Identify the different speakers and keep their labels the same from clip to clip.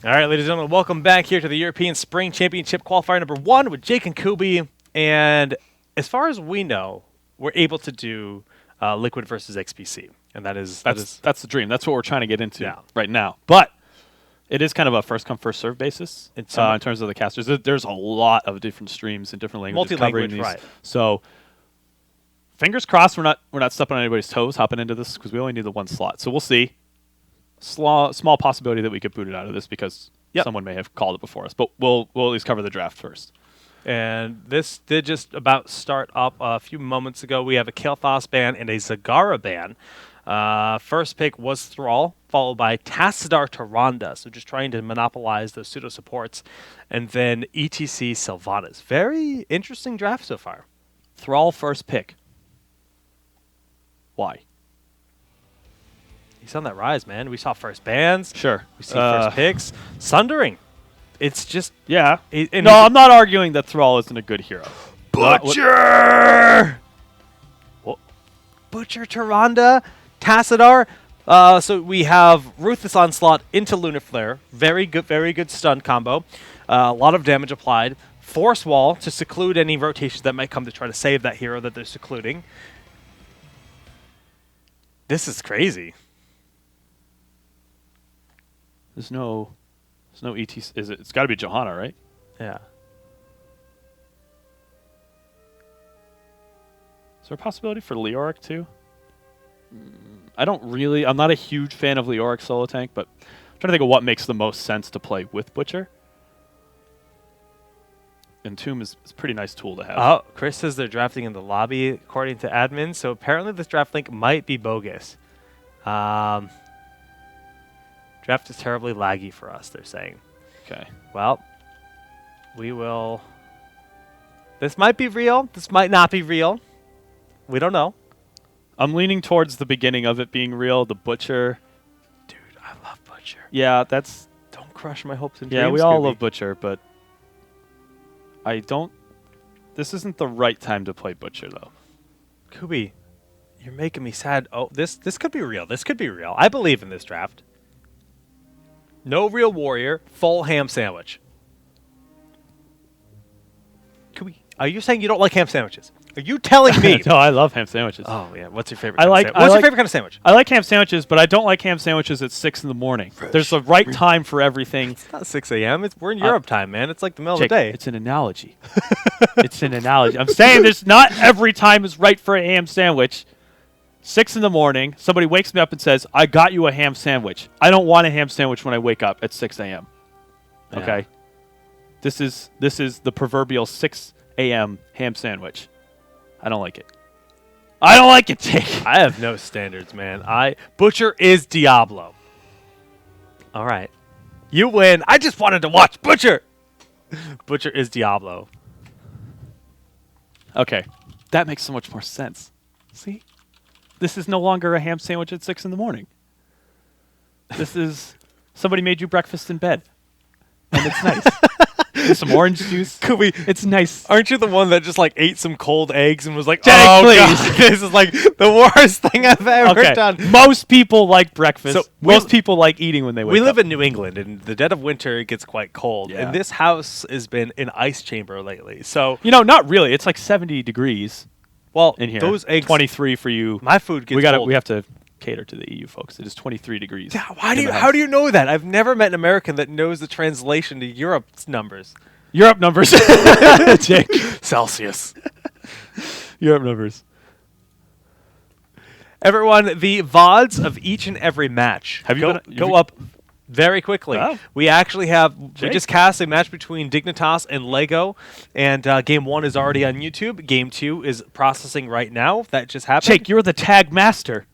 Speaker 1: All right, ladies and gentlemen, welcome back here to the European Spring Championship qualifier number 1 with Jake and Kubi. And as far as we know, we're able to do Liquid versus XPC, and that's
Speaker 2: the dream. That's what we're trying to get into
Speaker 1: Yeah.
Speaker 2: right now. But it is kind of a first come first serve basis in
Speaker 1: somewhat-
Speaker 2: terms of the casters. There's a lot of different streams and different languages covering
Speaker 1: Multi-language,
Speaker 2: these.
Speaker 1: right.
Speaker 2: So fingers crossed we're not stepping on anybody's toes hopping into this because we only need the one slot. So we'll see. Small possibility that we could boot it out of this because someone may have called it before us. But we'll at least cover the draft first.
Speaker 1: And this did just about start up a few moments ago. We have a Kael'thas ban and a Zagara ban. First pick was Thrall, followed by Tassadar Tyrande, so just trying to monopolize those pseudo-supports. And then ETC Sylvanas. Very interesting draft so far.
Speaker 2: Thrall first pick. Why?
Speaker 1: He's on that rise, man. We saw first bans.
Speaker 2: Sure.
Speaker 1: We see first picks. Sundering. It's just...
Speaker 2: Yeah.
Speaker 1: And
Speaker 2: No, I'm not arguing that Thrall isn't a good hero.
Speaker 1: Butcher! Butcher, Tyrande, Tassadar. So we have Ruthless Onslaught into Lunar Flare. Very good stun combo. A lot of damage applied. Force Wall to seclude any rotations that might come to try to save that hero that they're secluding. This is crazy.
Speaker 2: There's no ET. It's got to be Johanna, right?
Speaker 1: Yeah.
Speaker 2: Is there a possibility for Leoric too? I'm not a huge fan of Leoric solo tank, but I'm trying to think of what makes the most sense to play with Butcher. And Tomb is a pretty nice tool to have.
Speaker 1: Oh, Chris says they're drafting in the lobby according to admin, so apparently this draft link might be bogus. Draft is terribly laggy for us, they're saying.
Speaker 2: Okay.
Speaker 1: Well, we will... This might be real. This might not be real. We don't know.
Speaker 2: I'm leaning towards the beginning of it being real, the Butcher.
Speaker 1: Dude, I love Butcher.
Speaker 2: Yeah, that's...
Speaker 1: Don't crush my hopes and dreams,
Speaker 2: Yeah, we all
Speaker 1: Scooby.
Speaker 2: love Butcher, but I don't... This isn't the right time to play Butcher, though.
Speaker 1: Kubi, you're making me sad. Oh, this could be real. This could be real. I believe in this draft. No real warrior, full ham sandwich. Kubi, are you saying you don't like ham sandwiches? Are you telling me?
Speaker 2: No, I love ham sandwiches.
Speaker 1: Oh, yeah. What's your favorite
Speaker 2: I
Speaker 1: kind
Speaker 2: like-
Speaker 1: of
Speaker 2: I
Speaker 1: sandwich? What's
Speaker 2: like-
Speaker 1: your favorite kind of sandwich?
Speaker 2: I like ham sandwiches, but I don't like ham sandwiches at 6 in the morning. There's a right time for everything.
Speaker 1: It's not 6 a.m. We're in Europe time, man. It's like the middle
Speaker 2: Jake,
Speaker 1: of the day.
Speaker 2: it's an analogy. It's an analogy. I'm saying there's not every time is right for a ham sandwich. 6 in the morning, somebody wakes me up and says, I got you a ham sandwich. I don't want a ham sandwich when I wake up at 6 a.m.
Speaker 1: Yeah.
Speaker 2: Okay? This is the proverbial 6 a.m. ham sandwich. I don't like it. I don't like it, Jake.
Speaker 1: I have no standards, man. Butcher is Diablo. All right. You win. I just wanted to watch Butcher. Butcher is Diablo.
Speaker 2: Okay. That makes so much more sense. See? This is no longer a ham sandwich at 6 in the morning. This is somebody made you breakfast in bed. And it's nice. With some orange juice. It's nice.
Speaker 1: Aren't you the one that just like ate some cold eggs and was like,
Speaker 2: Jake,
Speaker 1: oh,
Speaker 2: please."
Speaker 1: God, this is like the worst thing I've ever done.
Speaker 2: Most people like breakfast.
Speaker 1: So
Speaker 2: Most people like eating when they wake
Speaker 1: We
Speaker 2: up.
Speaker 1: live in New England, and the dead of winter it gets quite cold.
Speaker 2: Yeah.
Speaker 1: And this house has been an ice chamber lately. So,
Speaker 2: Not really. It's like 70 degrees
Speaker 1: well,
Speaker 2: in here.
Speaker 1: those eggs,
Speaker 2: 23 for you.
Speaker 1: my food gets cold.
Speaker 2: We have to cater to the EU folks. It is 23 degrees.
Speaker 1: Yeah,
Speaker 2: in the
Speaker 1: how
Speaker 2: house.
Speaker 1: do you know that? I've never met an American that knows the translation to Europe's numbers.
Speaker 2: Europe numbers. Jake.
Speaker 1: Celsius.
Speaker 2: Europe numbers.
Speaker 1: Everyone, the VODs of each and every match go up very quickly.
Speaker 2: Wow.
Speaker 1: We actually we
Speaker 2: Jake?
Speaker 1: just cast a match between Dignitas and Lego, and Game 1 is already on YouTube. Game 2 is processing right now. That just happened.
Speaker 2: Jake, you're the tag master.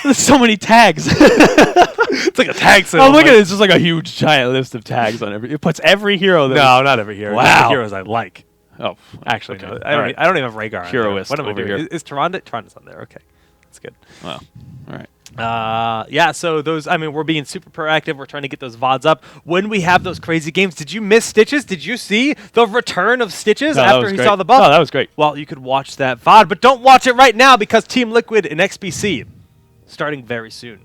Speaker 2: There's so many tags.
Speaker 1: It's like a tag symbol.
Speaker 2: Oh, look at it. It's just like a huge, giant list of tags on every. It puts every hero. That
Speaker 1: No, not every hero.
Speaker 2: Wow.
Speaker 1: Just the heroes I like.
Speaker 2: Oh,
Speaker 1: Actually,
Speaker 2: okay.
Speaker 1: no.
Speaker 2: All right.
Speaker 1: I don't even have Rhaegar on there.
Speaker 2: Heroist
Speaker 1: What am I
Speaker 2: over
Speaker 1: doing?
Speaker 2: here.
Speaker 1: Is Tyrande? Tyrande's on there. Okay. That's good.
Speaker 2: Wow. All right.
Speaker 1: Yeah, so we're being super proactive. We're trying to get those VODs up. When we have those crazy games, did you miss Stitches? Did you see the return of Stitches
Speaker 2: No, that
Speaker 1: after
Speaker 2: was
Speaker 1: he
Speaker 2: great.
Speaker 1: saw the buff?
Speaker 2: No, that was great.
Speaker 1: Well, you could watch that VOD, but don't watch it right now because Team Liquid and XPC starting very soon.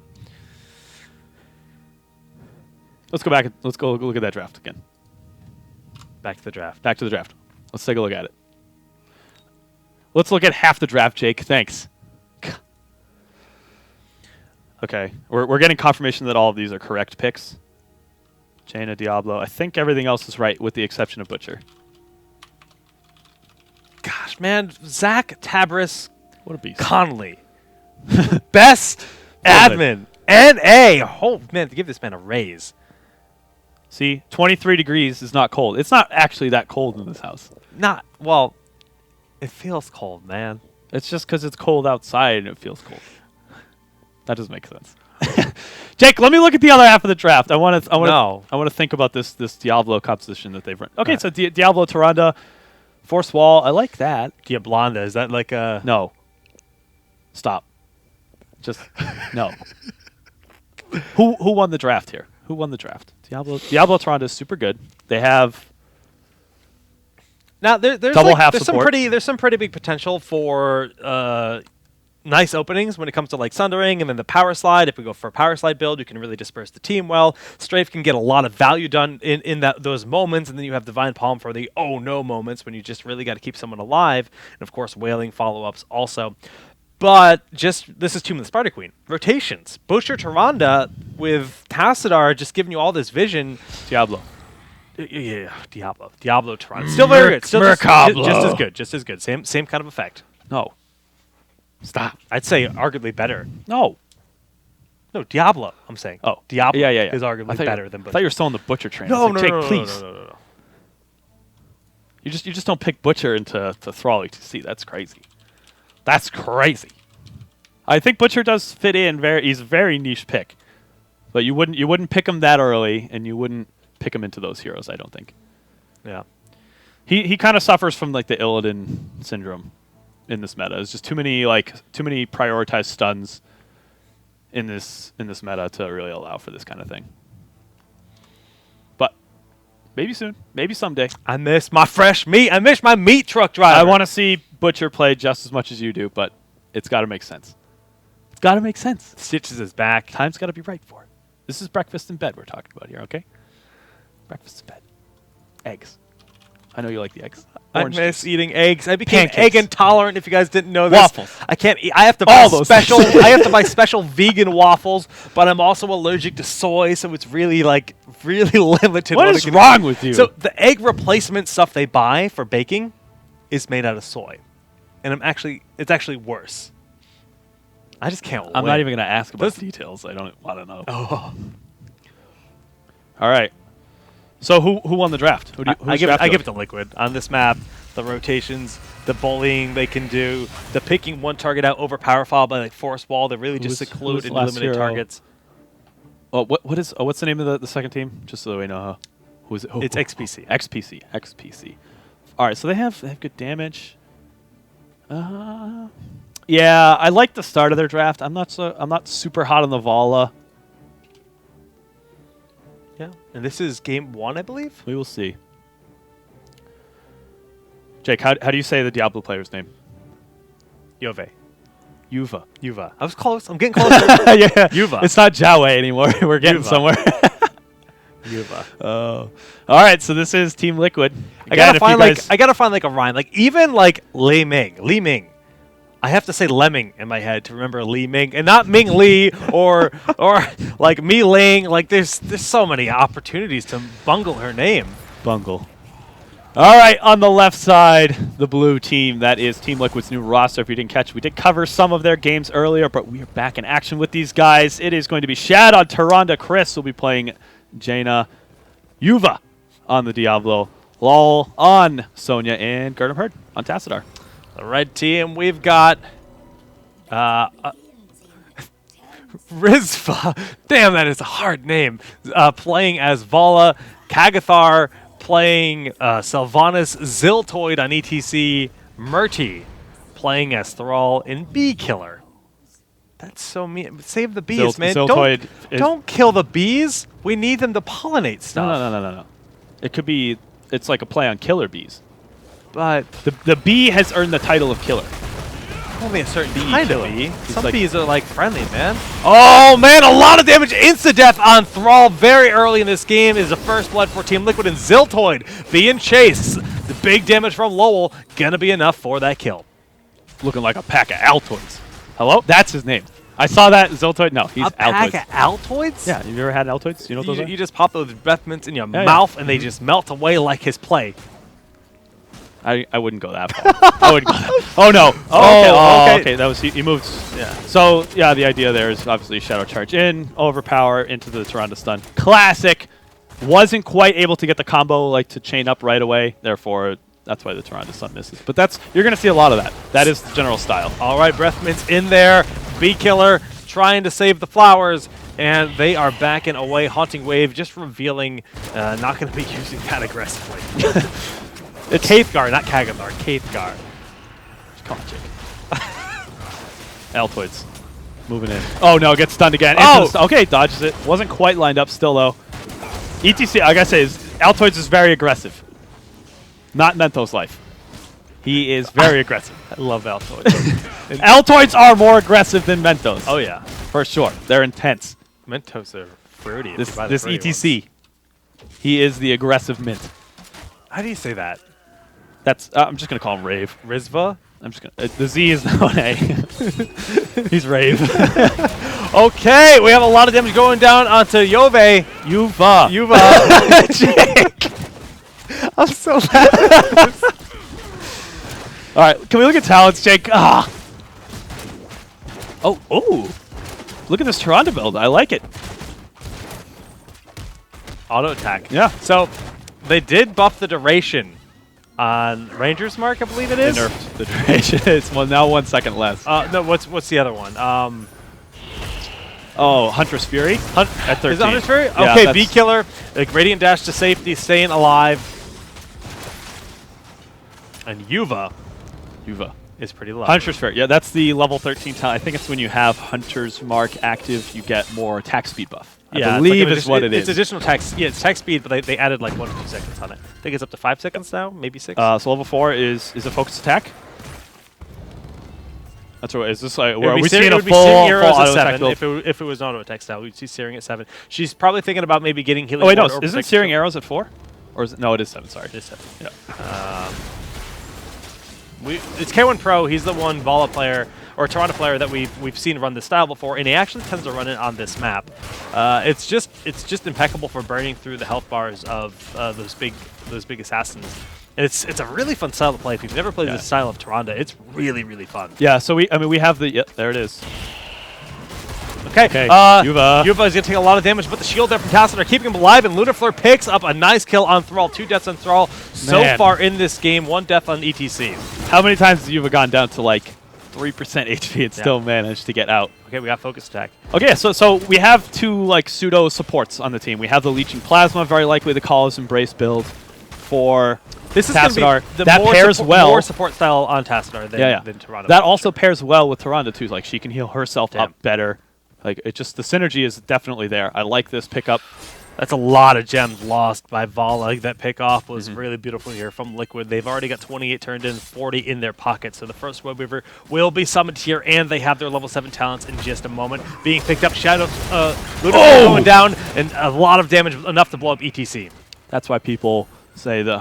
Speaker 2: Let's go back. Let's go look at that draft again.
Speaker 1: Back to the draft.
Speaker 2: Back to the draft. Let's take a look at it. Let's look at half the draft, Jake. Thanks. Okay, we're getting confirmation that all of these are correct picks. Jaina, Diablo. I think everything else is right with the exception of Butcher.
Speaker 1: Gosh, man, Zach Tabris
Speaker 2: What a beast.
Speaker 1: Conley, best admin, NA. Oh man, to give this man a raise.
Speaker 2: See, 23 degrees is not cold. It's not actually that cold in this house.
Speaker 1: Not well. It feels cold, man.
Speaker 2: It's just because it's cold outside and it feels cold. That doesn't make sense. Jake, let me look at the other half of the draft. I want to think about this Diablo composition that they've run. Okay, so Diablo, Tyrande, Force Wall. I like that.
Speaker 1: Diablanda, is that like a
Speaker 2: No. Stop. Just no. Who won the draft here? Who won the draft? Diablo Tyrande is super good. They have
Speaker 1: now there's
Speaker 2: double half support.
Speaker 1: There's some pretty big potential for nice openings when it comes to like Sundering and then the power slide. If we go for a power slide build, you can really disperse the team well. Strafe can get a lot of value done in those moments, and then you have Divine Palm for the oh no moments when you just really got to keep someone alive, and of course wailing follow-ups also. But this is Tomb of the Spider Queen. Rotations. Butcher Tyrande with Tassadar just giving you all this vision.
Speaker 2: Diablo.
Speaker 1: Yeah, Diablo Tyrande. Still very good. Still just as good. Just as good. Same kind of effect.
Speaker 2: No.
Speaker 1: Stop. I'd say arguably better.
Speaker 2: No,
Speaker 1: Diablo. I'm saying.
Speaker 2: Oh,
Speaker 1: Diablo
Speaker 2: yeah.
Speaker 1: is arguably better than Butcher.
Speaker 2: I thought you were still on the Butcher train.
Speaker 1: No,
Speaker 2: like,
Speaker 1: no,
Speaker 2: Jake, please.
Speaker 1: No.
Speaker 2: You just don't pick Butcher into Thrall ETC. That's crazy. That's crazy. I think Butcher does fit in. He's a very niche pick, but you wouldn't pick him that early, and you wouldn't pick him into those heroes. I don't think.
Speaker 1: Yeah.
Speaker 2: He kind of suffers from like the Illidan syndrome in this meta. It's just too many prioritized stuns in this meta to really allow for this kind of thing. But maybe soon, maybe someday.
Speaker 1: I miss my fresh meat. I miss my meat truck driver.
Speaker 2: I want to see Butcher play just as much as you do, but it's got to make sense. It's got to make sense.
Speaker 1: Stitches is back.
Speaker 2: Time's got to be right for it. This is breakfast in bed we're talking about here, okay? Breakfast in bed. Eggs. I know you like the eggs. Orange
Speaker 1: I miss
Speaker 2: juice.
Speaker 1: eating eggs. I became
Speaker 2: Pancakes.
Speaker 1: egg intolerant. If you guys didn't know this,
Speaker 2: Waffles.
Speaker 1: I can't eat. I have to buy
Speaker 2: All those
Speaker 1: special.
Speaker 2: things.
Speaker 1: I have to buy special vegan waffles, but I'm also allergic to soy, so it's really limited.
Speaker 2: What
Speaker 1: I
Speaker 2: is
Speaker 1: can
Speaker 2: wrong
Speaker 1: eat.
Speaker 2: with you?
Speaker 1: So the egg replacement stuff they buy for baking is made out of soy, and it's actually worse. I just can't.
Speaker 2: I'm
Speaker 1: win.
Speaker 2: not even going to ask about details. I don't want to know.
Speaker 1: Oh.
Speaker 2: All right. So who won the draft?
Speaker 1: I give it to Liquid on this map. The rotations, the bullying they can do, the picking one target out over power foul by like force wall. They really just seclude and eliminate targets.
Speaker 2: Oh, what's the name of the second team? Just so we know who is it?
Speaker 1: It's XPC.
Speaker 2: XPC. All right, so they have good damage. Yeah, I like the start of their draft. I'm not super hot on the Vala.
Speaker 1: Yeah, and this is game 1, I believe.
Speaker 2: We will see. Jake, how do you say the Diablo player's name?
Speaker 1: Yuva.
Speaker 2: Yuva.
Speaker 1: I was close. I'm getting closer.
Speaker 2: Yeah.
Speaker 1: Yuva.
Speaker 2: It's not Jawa anymore. We're getting somewhere.
Speaker 1: Yuva.
Speaker 2: Oh. All right, so this is Team Liquid.
Speaker 1: I gotta find like a rhyme. Like even like Li Ming. I have to say Lemming in my head to remember Li Ming, and not Ming Li or like Mi Ling. Like there's so many opportunities to bungle her name.
Speaker 2: Bungle. All right, on the left side, the blue team. That is Team Liquid's new roster. If you didn't catch, we did cover some of their games earlier, but we are back in action with these guys. It is going to be Shad on Tyrande. Chris will be playing Jaina. Yuva on the Diablo. Lol on Sonya, and Gurdam Hurd on Tassadar.
Speaker 1: The red team, we've got Rizva. Damn, that is a hard name. Playing as Vala. Kagathar playing Sylvanas. Ziltoid on ETC. Murti playing as Thrall. And Bee Killer. That's so mean. Save the bees, man. Don't kill the bees. We need them to pollinate stuff.
Speaker 2: No. It could be, it's like a play on killer bees.
Speaker 1: But
Speaker 2: the bee has earned the title of killer.
Speaker 1: Only a certain
Speaker 2: Bee
Speaker 1: kind of
Speaker 2: killer.
Speaker 1: bee.
Speaker 2: He's
Speaker 1: Some
Speaker 2: like-
Speaker 1: bees are like friendly, man. Oh man, a lot of damage, insta-death on Thrall very early in this game is the first blood for Team Liquid, and Ziltoid being chased. The big damage from Lowell gonna be enough for that kill.
Speaker 2: Looking like a pack of Altoids. Hello? That's his name. I saw that. Ziltoid? No, he's
Speaker 1: A pack
Speaker 2: Altoids.
Speaker 1: of Altoids?
Speaker 2: Yeah, have you ever had Altoids? You know what those
Speaker 1: You,
Speaker 2: are?
Speaker 1: you just pop those breath mints in your
Speaker 2: Yeah,
Speaker 1: mouth
Speaker 2: yeah.
Speaker 1: and they just melt away like his play.
Speaker 2: I wouldn't go that far. I wouldn't go that Oh, no.
Speaker 1: okay.
Speaker 2: That was, he moved.
Speaker 1: Yeah.
Speaker 2: So, yeah, the idea there is obviously Shadow Charge in, overpower, into the Tyrande stun. Classic. Wasn't quite able to get the combo like to chain up right away. Therefore, that's why the Tyrande stun misses. But you're going to see a lot of that. That is the general style.
Speaker 1: All right, breath mints in there. Bee killer trying to save the flowers. And they are backing away. Haunting Wave just revealing not going to be using that aggressively.
Speaker 2: It's
Speaker 1: Kaithgar, not Kagathar. Kaithgar.
Speaker 2: Come on, Jake. Altoids. Moving in. Oh, no, gets stunned again.
Speaker 1: Oh!
Speaker 2: Into the okay, dodges it. Wasn't quite lined up still, though. ETC, I gotta say, Altoids is very aggressive. Not Mentos life. He is very aggressive.
Speaker 1: I love Altoids.
Speaker 2: Altoids are more aggressive than Mentos.
Speaker 1: Oh, yeah.
Speaker 2: For sure. They're intense.
Speaker 1: Mentos are fruity. if
Speaker 2: This
Speaker 1: you buy the fruity
Speaker 2: ETC.
Speaker 1: ones.
Speaker 2: He is the aggressive mint.
Speaker 1: How do you say that?
Speaker 2: That's I'm just gonna call him Rave.
Speaker 1: Rizva?
Speaker 2: I'm just gonna. The Z is not an A. He's Rave.
Speaker 1: Okay, we have a lot of damage going down onto Yove.
Speaker 2: Yuva.
Speaker 1: Jake. I'm so bad.
Speaker 2: All right, can we look at talents, Jake? Ah. Oh. Look at this Tyrande build. I like it.
Speaker 1: Auto attack.
Speaker 2: Yeah.
Speaker 1: So they did buff the duration on Ranger's Mark, I believe it
Speaker 2: They
Speaker 1: is.
Speaker 2: nerfed the duration. It's now 1 second less.
Speaker 1: No, what's the other one?
Speaker 2: Oh, Huntress Fury at 13.
Speaker 1: Is it Hunter's Fury?
Speaker 2: Yeah,
Speaker 1: Okay,
Speaker 2: that's-
Speaker 1: Bee Killer, like Radiant Dash to safety, staying alive. And Yuva is pretty low.
Speaker 2: Hunter's Fury. Yeah, that's the level 13 talent. I think it's when you have Hunter's Mark active, you get more attack speed buff. I
Speaker 1: Yeah,
Speaker 2: believe
Speaker 1: it's
Speaker 2: is what it
Speaker 1: It's
Speaker 2: is.
Speaker 1: additional tax. Yeah, it's tax speed, but they added like 1 to 2 seconds on it. I think it's up to 5 seconds now, maybe 6.
Speaker 2: So level 4 is a focus attack. That's what is this like?
Speaker 1: It would
Speaker 2: Are
Speaker 1: be
Speaker 2: we
Speaker 1: searing-
Speaker 2: seeing
Speaker 1: it
Speaker 2: a
Speaker 1: would be
Speaker 2: full
Speaker 1: searing arrows
Speaker 2: auto
Speaker 1: at
Speaker 2: attack
Speaker 1: 7
Speaker 2: build?
Speaker 1: if it was auto attack style. We'd see searing at 7. She's probably thinking about maybe getting healing.
Speaker 2: Oh wait, no,
Speaker 1: ward or
Speaker 2: isn't
Speaker 1: protection.
Speaker 2: searing arrows at 4? Or is it, no, it is 7. Sorry.
Speaker 1: It is 7.
Speaker 2: Yeah.
Speaker 1: It's K1 Pro. He's the one Vala player or Tyrande player that we've seen run this style before, and he actually tends to run it on this map. It's just impeccable for burning through the health bars of those big assassins. And it's a really fun style to play. If you've never played this style of Tyrande, it's really fun.
Speaker 2: Yeah. So we have the there it is.
Speaker 1: Okay,
Speaker 2: Yuva.
Speaker 1: Yuva is going to take a lot of damage, but the shield there from Tassadar keeping him alive, and Lunafleur picks up a nice kill on Thrall. 2 deaths on Thrall so
Speaker 2: Man.
Speaker 1: far in this game. 1 death on ETC.
Speaker 2: How many times have you gone down to like 3% HP and still managed to get out?
Speaker 1: Okay, we got focus attack.
Speaker 2: Okay, so we have 2 like pseudo supports on the team. We have the Leeching Plasma, very likely the Call His Embrace build for
Speaker 1: This is going
Speaker 2: Tassadar.
Speaker 1: to be the
Speaker 2: that
Speaker 1: more,
Speaker 2: pairs well.
Speaker 1: more support style on Tassadar than, than Tyrande.
Speaker 2: That also pairs well with Tyrande too. Like she can heal herself
Speaker 1: Damn.
Speaker 2: up better. Like it just the synergy is definitely there. I like this pickup.
Speaker 1: That's a lot of gems lost by Vala. That pickoff was really beautiful here from Liquid. They've already got 28 turned in, 40 in their pocket. So the first Web Weaver will be summoned here, and they have their level 7 talents in just a moment. Being picked up, Shadow Luda going down, and a lot of damage, enough to blow up ETC.
Speaker 2: That's why people say the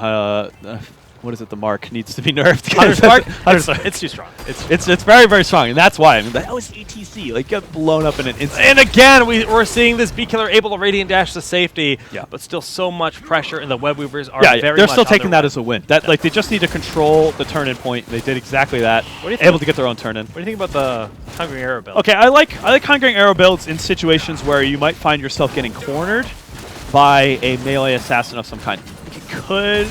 Speaker 2: what is it? The mark needs to be nerfed.
Speaker 1: Hunter's Mark?
Speaker 2: Hunter's Mark.
Speaker 1: It's too strong.
Speaker 2: It's very strong, and that's why. I mean, that was ETC. Like get blown up in an instant.
Speaker 1: And again, we're seeing this Bee Killer able to Radiant Dash to safety,
Speaker 2: Yeah.
Speaker 1: but still so much pressure, and the Web Weavers are
Speaker 2: Yeah,
Speaker 1: very
Speaker 2: they're
Speaker 1: much
Speaker 2: still
Speaker 1: on their
Speaker 2: taking that
Speaker 1: way.
Speaker 2: as a win. That like they just need to control the turn-in point. They did exactly that.
Speaker 1: do you think-
Speaker 2: Able to get their own turn-in.
Speaker 1: What do you think about the Hungry Arrow build?
Speaker 2: Okay, I like Hungering Arrow builds in situations where you might find yourself getting cornered by a melee assassin of some kind. Like it could.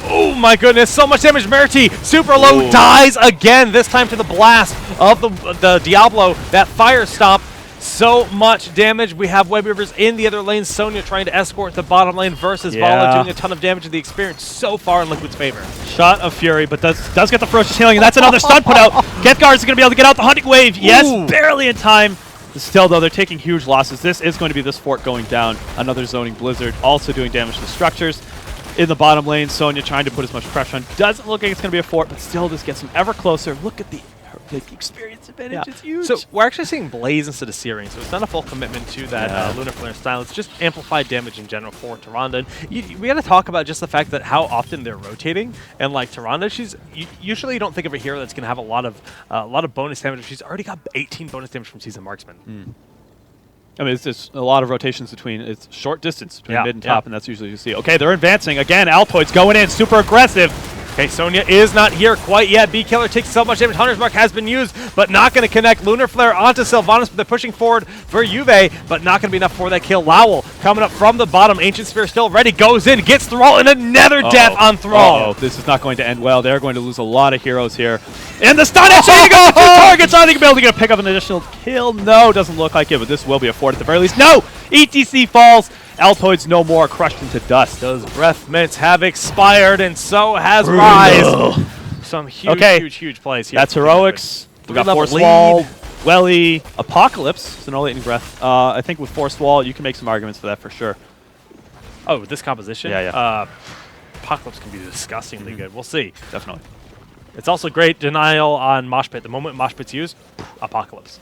Speaker 1: Oh my goodness, so much damage. Merity, super low,
Speaker 2: Ooh.
Speaker 1: dies again, this time to the blast of the Diablo. That fire stomp, so much damage. We have Web Weavers in the other lane. Sonya trying to escort the bottom lane versus Vala
Speaker 2: Yeah.
Speaker 1: doing a ton of damage to the experience so far in Liquid's favor.
Speaker 2: Shot of Fury, but does get the ferocious healing, and that's another stun put out. Getguard is going to be able to get out the Hunting Wave. Yes,
Speaker 1: Ooh.
Speaker 2: barely in time. Still, though, they're taking huge losses. This is going to be this fort going down. Another zoning blizzard, also doing damage to structures. In the bottom lane, Sonya trying to put as much pressure on. Doesn't look like it's going to be a fort, but still this gets them ever closer. Look at the Like, the experience advantage is huge.
Speaker 1: So we're actually seeing Blaze instead of Searing, so it's not a full commitment to that
Speaker 2: Yeah.
Speaker 1: Lunar Flare style. It's just amplified damage in general for Tyrande. And we got to talk about just the fact that how often they're rotating. And like Tyrande, usually you don't think of a hero that's going to have a lot of bonus damage. She's already got 18 bonus damage from Seasoned Marksman.
Speaker 2: I mean, it's just a lot of rotations between, it's short distance between
Speaker 1: Yeah,
Speaker 2: mid and
Speaker 1: yeah.
Speaker 2: top, and that's usually what you see. Okay, they're advancing. Again, Altoid's going in, super aggressive.
Speaker 1: Okay, Sonya is not here quite yet. B-Killer takes so much damage. Hunter's Mark has been used, but not going to connect. Lunar Flare onto Sylvanas, but they're pushing forward for Juve, but not going to be enough for that kill. Lowell coming up from the bottom. Ancient Sphere still ready. Goes in, gets Thrall, and another death on Thrall.
Speaker 2: This is not going to end well. They're going to lose a lot of heroes here. And the stun actually going to go with 2 targets. Are they going to be able to pick up an additional kill? No, doesn't look like it, but this will be a fort at the very least. No! ETC falls. Altoids no more, crushed into dust.
Speaker 1: Those breath mints have expired, and so has Rise. Some huge plays here.
Speaker 2: That's heroics. We got
Speaker 1: Three-level
Speaker 2: Force
Speaker 1: lead.
Speaker 2: Wall, Welly, Apocalypse. So no latent breath. I think with Forced Wall, you can make some arguments for that for sure.
Speaker 1: Oh, this composition?
Speaker 2: Yeah.
Speaker 1: Apocalypse can be disgustingly good. We'll see.
Speaker 2: Definitely.
Speaker 1: It's also great denial on Mosh Pit. The moment Mosh Pit's used, Apocalypse.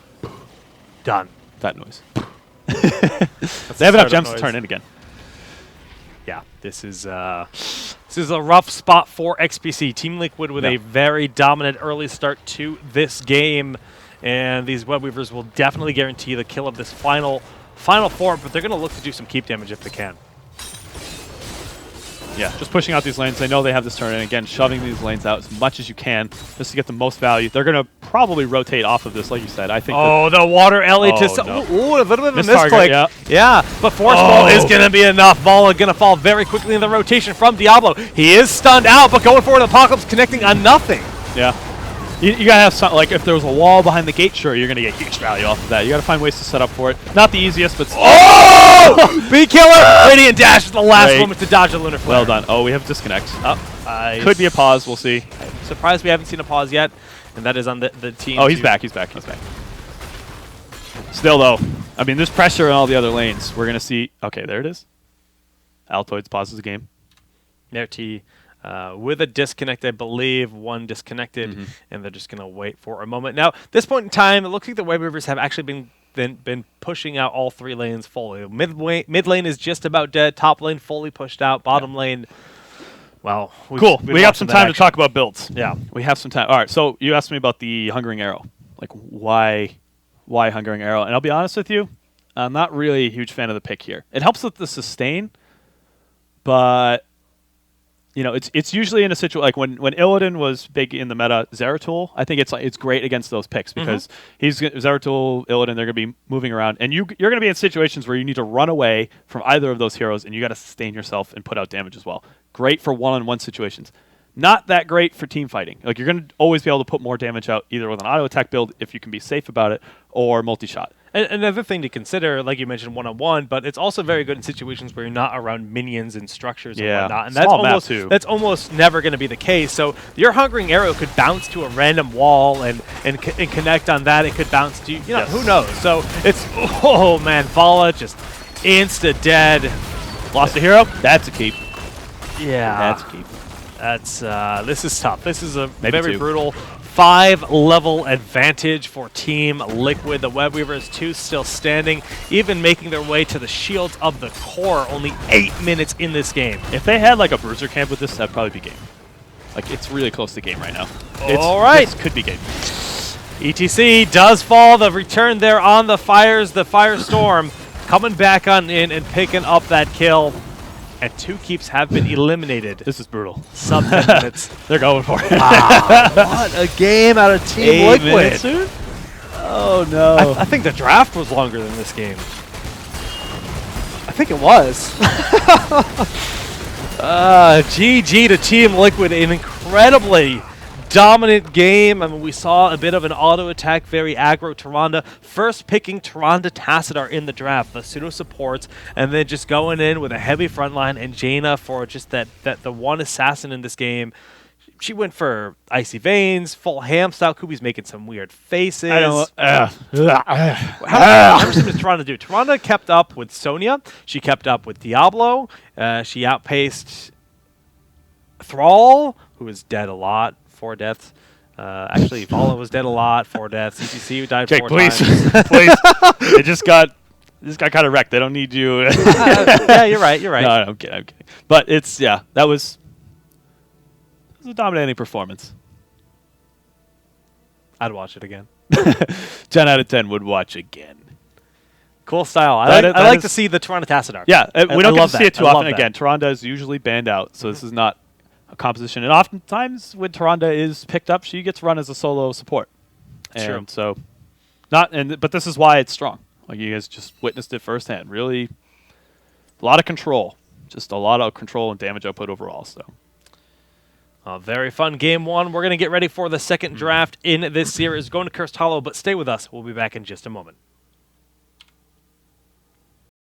Speaker 1: Done.
Speaker 2: That noise. They have enough gems to turn in again.
Speaker 1: Yeah, this is a rough spot for XPC. Team Liquid with a very dominant early start to this game, and these Web Weavers will definitely guarantee the kill of this final form, but they're going to look to do some keep damage if they can.
Speaker 2: Yeah, just pushing out these lanes. They know they have this turn in. Again, shoving these lanes out as much as you can just to get the most value. They're going to probably rotate off of this, like you said. I think.
Speaker 1: Oh, the water Ellie to
Speaker 2: no.
Speaker 1: ooh, a little bit of a
Speaker 2: Mistarget,
Speaker 1: misclick. Yeah, but Force Ball is going to be enough. Vola going to fall very quickly in the rotation from Diablo. He is stunned out, but going forward, Apocalypse connecting on nothing.
Speaker 2: Yeah. You got to have some, like, if there was a wall behind the gate, sure, you're going to get huge value off of that. You got to find ways to set up for it. Not the easiest, but...
Speaker 1: Oh! B-Killer! Radiant Dash at the last moment to dodge a Lunar Flare.
Speaker 2: Well done. Oh, we have disconnect.
Speaker 1: Oh,
Speaker 2: could be a pause. We'll see.
Speaker 1: I'm surprised we haven't seen a pause yet, and that is on the team.
Speaker 2: Oh, he's back. He's back. He's back. Still, though, I mean, there's pressure in all the other lanes. We're going to see... Okay, there it is. Altoids pauses the game.
Speaker 1: Nerti with a disconnect, I believe, one disconnected, and they're just going to wait for a moment. Now, this point in time, it looks like the Web Weavers have actually been pushing out all 3 lanes fully. Mid lane is just about dead. Top lane fully pushed out. Bottom lane, well,
Speaker 2: Cool. We got some time to talk about builds.
Speaker 1: Yeah.
Speaker 2: We have some time. All right, so you asked me about the Hungering Arrow. Like, why Hungering Arrow? And I'll be honest with you, I'm not really a huge fan of the pick here. It helps with the sustain, but... You know, it's usually in a situation like when Illidan was big in the meta, Zeratul, I think it's great against those picks because he's Zeratul, Illidan, they're going to be moving around, and you're going to be in situations where you need to run away from either of those heroes, and you got to sustain yourself and put out damage as well. Great for one-on-one situations. Not that great for team fighting. Like, you're going to always be able to put more damage out either with an auto attack build if you can be safe about it, or multi-shot.
Speaker 1: And another thing to consider, like you mentioned, one-on-one, but it's also very good in situations where you're not around minions and structures and whatnot. And that's almost never going to be the case. So your Hungering Arrow could bounce to a random wall and connect on that. It could bounce to, who knows. So it's, oh man, Vala just insta-dead.
Speaker 2: Lost a hero? That's a keep.
Speaker 1: Yeah.
Speaker 2: That's a keep.
Speaker 1: That's, this is tough. This is a
Speaker 2: Maybe
Speaker 1: very
Speaker 2: 2.
Speaker 1: brutal 5-level advantage for Team Liquid. The Web Weavers 2 still standing, even making their way to the Shields of the Core. Only 8 minutes in this game.
Speaker 2: If they had like a Bruiser camp with this, that'd probably be game. Like, it's really close to game right now.
Speaker 1: All right.
Speaker 2: This could be game.
Speaker 1: ETC does fall. The return there on the fires. The Firestorm coming back on in and picking up that kill. And 2 keeps have been eliminated.
Speaker 2: This is brutal.
Speaker 1: Sub 10 minutes.
Speaker 2: They're going for it.
Speaker 1: What a game out of Team Liquid.
Speaker 2: Soon? Oh, no.
Speaker 1: I think the draft was longer than this game. I think it was. GG to Team Liquid. An incredibly dominant game. I mean, we saw a bit of an auto attack, very aggro Tyrande. First picking Tyrande Tassadar in the draft, the pseudo supports, and then just going in with a heavy front line and Jaina for just the one assassin in this game. She went for Icy Veins, full ham style. Kubi's making some weird faces.
Speaker 2: I don't.
Speaker 1: How much did Tyrande do? Tyrande kept up with Sonya. She kept up with Diablo. She outpaced Thrall, who is dead a lot. 4 deaths. Actually, Vala was dead a lot. 4 deaths. CCC died
Speaker 2: Jake,
Speaker 1: 4
Speaker 2: please,
Speaker 1: times.
Speaker 2: please. It just got kind of wrecked. They don't need you.
Speaker 1: Yeah, you're right. You're right.
Speaker 2: No, I'm kidding. I'm kidding. But that was a dominating performance.
Speaker 1: I'd watch it again.
Speaker 2: 10 out of 10 would watch again.
Speaker 1: Cool style.
Speaker 2: That
Speaker 1: I
Speaker 2: is-
Speaker 1: like
Speaker 2: that
Speaker 1: to
Speaker 2: is-
Speaker 1: see the Toronto Tassadar.
Speaker 2: Yeah, we don't get
Speaker 1: love
Speaker 2: to see it
Speaker 1: that.
Speaker 2: too
Speaker 1: I love
Speaker 2: often.
Speaker 1: that.
Speaker 2: Again, Taronda is usually banned out, so this is not a composition. And oftentimes when Taronda is picked up, she gets run as a solo support.
Speaker 1: True.
Speaker 2: And so, but this is why it's strong. Like you guys just witnessed it firsthand. Really, a lot of control. Just a lot of control and damage output overall. So.
Speaker 1: A very fun game 1. We're going to get ready for the second draft in this series. Going to Cursed Hollow, but stay with us. We'll be back in just a moment.